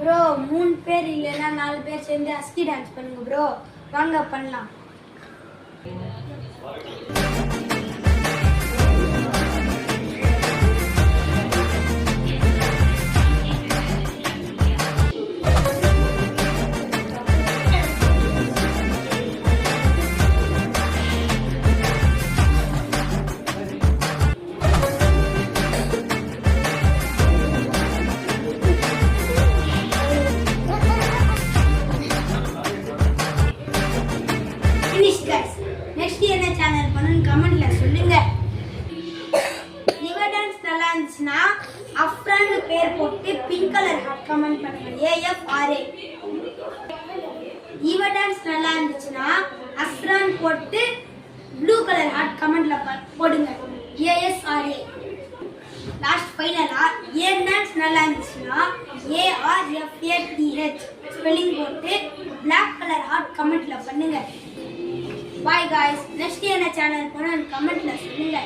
Bro 3 பேர் இல்லைன்னா 4 பேர் சேர்ந்து அஸ்கி டான்ஸ் பண்ணுங்க ப்ரோ. வாங்க பண்ணலாம். நெக்ஸ்ட் என்ன சேனல் பண்ணனும் கமெண்ட்ல சொல்லுங்க. இவ டான்ஸ் நல்லா இருந்துச்சுன்னா அஃப்ரான் பேர் போட்டு பிங்க் கலர் ஹார்ட் கமெண்ட் பண்ணுங்க. AFRA. இவ டான்ஸ் நல்லா இருந்துச்சுன்னா அஃப்ரான் போட்டு ப்ளூ கலர் ஹார்ட் கமெண்ட்ல போடுங்க. ASRA. லாஸ்ட் ஃபைனலா ஏ டான்ஸ் நல்லா இருந்துச்சுன்னா ARFATH ஸ்பெல்லிங் போட்டு black கலர் ஹார்ட் கமெண்ட்ல பண்ணுங்க. Bye guys. Next என்ன சேனல் போனா கமெண்ட்ல சொல்லுங்க.